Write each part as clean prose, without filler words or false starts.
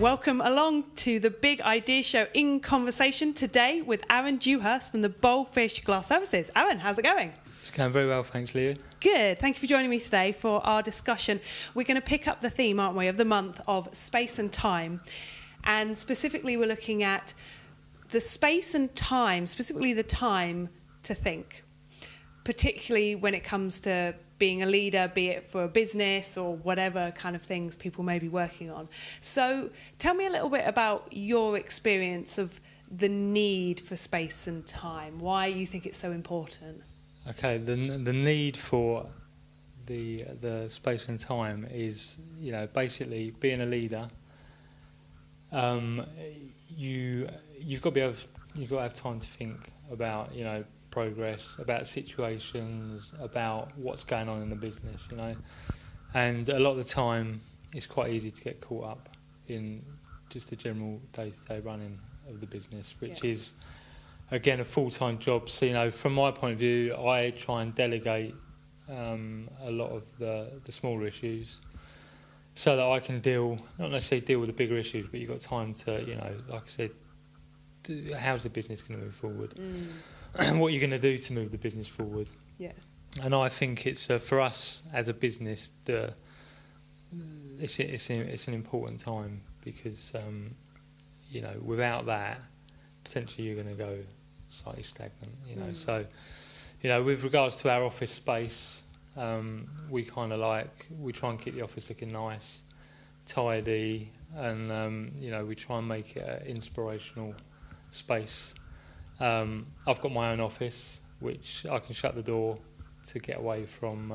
Welcome along to the Big Idea Show in conversation today with Aaron Dewhurst from the BowlPhish Glass Services. Aaron, how's it going? It's going very well, thanks, Liù. Good. Thank you for joining me today for our discussion. We're going to pick up the theme, aren't we, of the month of space and time. And specifically, we're looking at the space and time, specifically the time to think, particularly when it comes to being a leader, be it for a business or whatever kind of things people may be working on. So tell me a little bit about your experience of the need for space and time, why you think it's so important. Okay, the need for the space and time is, basically being a leader. You've got to have time to think about, progress, about situations, about what's going on in the business, and a lot of the time it's quite easy to get caught up in just the general day-to-day running of the business, which is again a full-time job. So from my point of view, I try and delegate a lot of the smaller issues so that I can not necessarily deal with the bigger issues, but you've got time to, like I said, how's the business going to move forward? What are you going to do to move the business forward? Yeah. And I think it's for us as a business, it's an important time because without that, potentially you're going to go slightly stagnant. So with regards to our office space, we try and keep the office looking nice, tidy, and we try and make it an inspirational space. I've got my own office, which I can shut the door to get away from,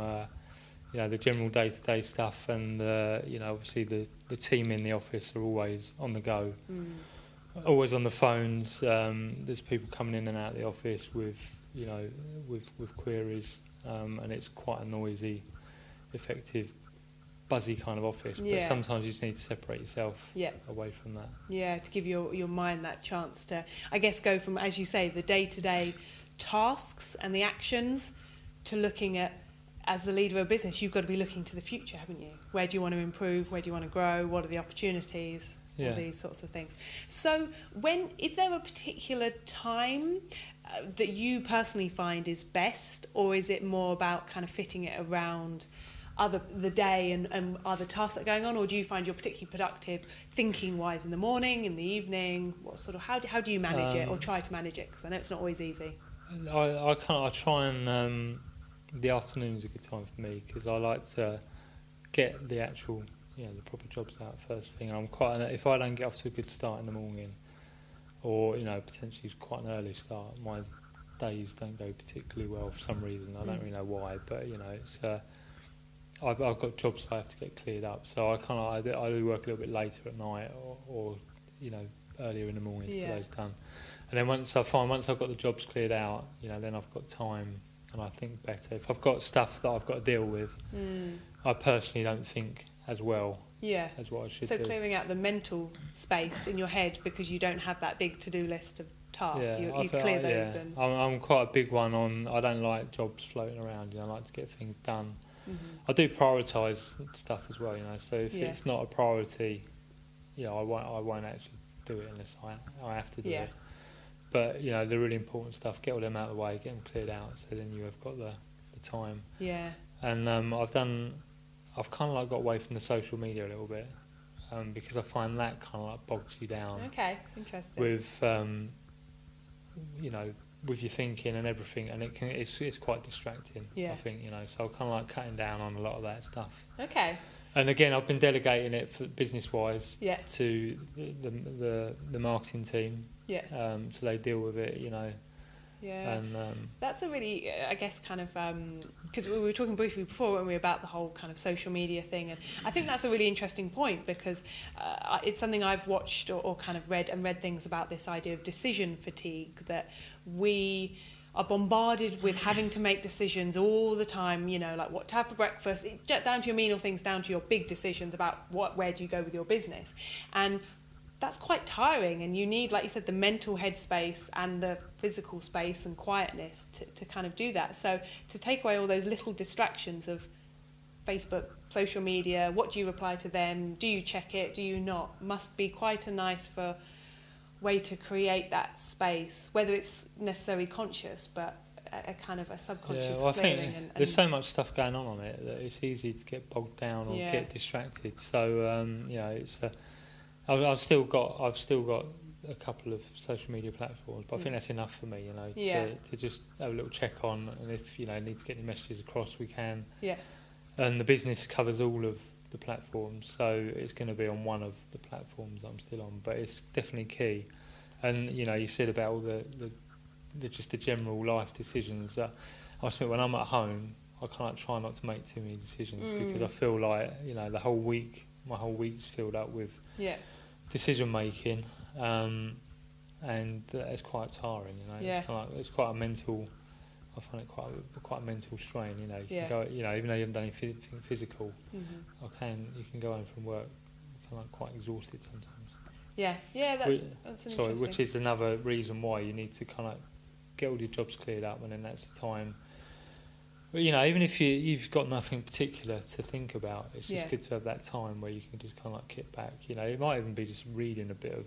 the general day-to-day stuff, and obviously the team in the office are always on the go, always on the phones. There's people coming in and out of the office with queries, and it's quite a noisy, effective, buzzy kind of office, but sometimes you just need to separate yourself away from that. Yeah, to give your mind that chance to, I guess, go from, as you say, the day-to-day tasks and the actions to looking at, as the leader of a business, you've got to be looking to the future, haven't you? Where do you want to improve? Where do you want to grow? What are the opportunities? All these sorts of things. So is there a particular time that you personally find is best, or is it more about kind of fitting it around the day and other tasks that are going on, or do you find you're particularly productive thinking wise in the morning, in the evening? What sort of how do you manage it, or try to manage it? Because I know it's not always easy. I try and the afternoon is a good time for me because I like to get the actual the proper jobs out first thing. And if I don't get off to a good start in the morning, or potentially quite an early start, my days don't go particularly well for some reason. I don't really know why, but it's. I've got jobs I have to get cleared up, so I do work a little bit later at night or earlier in the morning to get those done. And then once I've got the jobs cleared out, then I've got time and I think better. If I've got stuff that I've got to deal with, I personally don't think as well as what I should do. So clearing out the mental space in your head because you don't have that big to-do list of tasks. You clear those. And I'm quite a big one on. I don't like jobs floating around. I like to get things done. I do prioritise stuff as well, so if it's not a priority, I won't actually do it unless I have to do it. But the really important stuff, get all them out of the way, get them cleared out, so then you have got the time. Yeah. And I've kind of got away from the social media a little bit because I find that kind of bogs you down. Okay, interesting. With your thinking and everything, and it's quite distracting. I think so. I'm kind of cutting down on a lot of that stuff. Okay. And again, I've been delegating it for business-wise to the marketing team. So they deal with it. Yeah. And that's a really, I guess, kind of because we were talking briefly before, weren't we, about the whole kind of social media thing, and I think that's a really interesting point because it's something I've watched or kind of read things about this idea of decision fatigue, that we are bombarded with having to make decisions all the time, like what to have for breakfast, down to your menial things, down to your big decisions about where do you go with your business, and that's quite tiring, and you need, like you said, the mental headspace and the physical space and quietness to kind of do that. So to take away all those little distractions of Facebook, social media, what do you reply to them? Do you check it? Do you not? Must be quite a nice way to create that space, whether it's necessarily conscious, but a kind of a subconscious I clearing. think there's so much stuff going on it that it's easy to get bogged down or get distracted. So it's I've still got a couple of social media platforms, but I think that's enough for me, to just have a little check on, and if need to get any messages across, we can. Yeah. And the business covers all of the platforms, so it's going to be on one of the platforms I'm still on, but it's definitely key. And you said about all the just the general life decisions. I think when I'm at home, I kind of try not to make too many decisions because I feel like my whole week's filled up with decision making. And it's quite tiring, it's quite a mental. I find it quite a mental strain, You can go, even though you haven't done anything physical, you can go home from work, kind of quite exhausted sometimes. That's interesting. Which is another reason why you need to kind of get all your jobs cleared up, and then that's the time. But even if you've got nothing particular to think about, it's just good to have that time where you can just kind of like kick back. It might even be just reading a bit of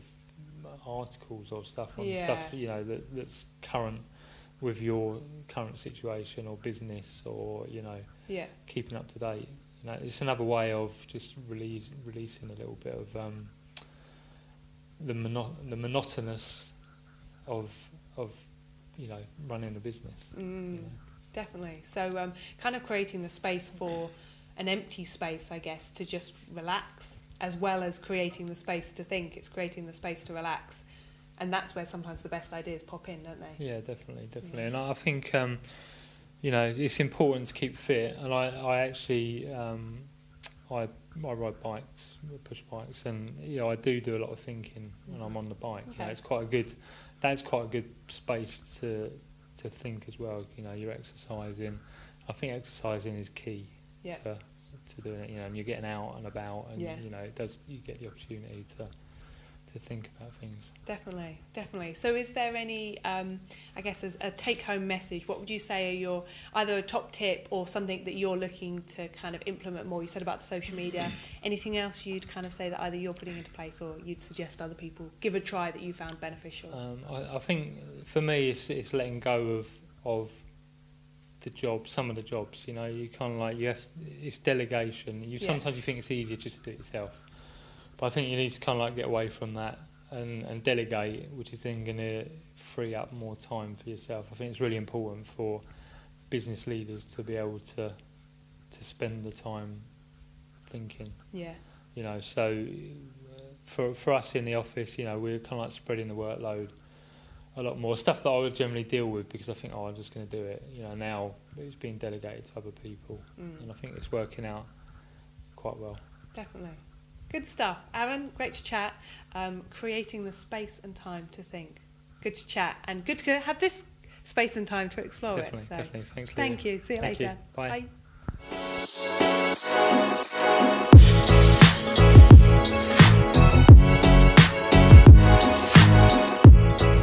articles or stuff on stuff that's current with your current situation or business, or keeping up to date. It's another way of just releasing a little bit of the monotonous of running a business. Definitely. So kind of creating the space for an empty space, I guess, to just relax, as well as creating the space to think. It's creating the space to relax, and that's where sometimes the best ideas pop in, don't they? Yeah, definitely. And I think it's important to keep fit, and I actually I ride bikes, push bikes, and I do a lot of thinking when I'm on the bike. Okay. It's quite a good space to think as well. You're exercising. I think exercising is key to doing it. And you're getting out and about, and you get the opportunity to think about things. Definitely. So is there any, I guess, as a take-home message, what would you say are your, either a top tip or something that you're looking to kind of implement more? You said about the social media. Anything else you'd kind of say that either you're putting into place or you'd suggest other people give a try that you found beneficial? I think for me it's letting go of the job, some of the jobs. You kind of like, it's delegation. Sometimes you think it's easier just to do it yourself. But I think you need to kind of like get away from that and delegate, which is then going to free up more time for yourself. I think it's really important for business leaders to be able to spend the time thinking. So for us in the office, we're kind of like spreading the workload a lot more. Stuff that I would generally deal with because I think, I'm just going to do it. Now it's being delegated to other people, and I think it's working out quite well. Definitely. Good stuff. Aaron, great to chat. Creating the space and time to think. Good to chat, and good to have this space and time to explore Definitely. Thanks, Liù. Thank you. See you later. Bye. Bye.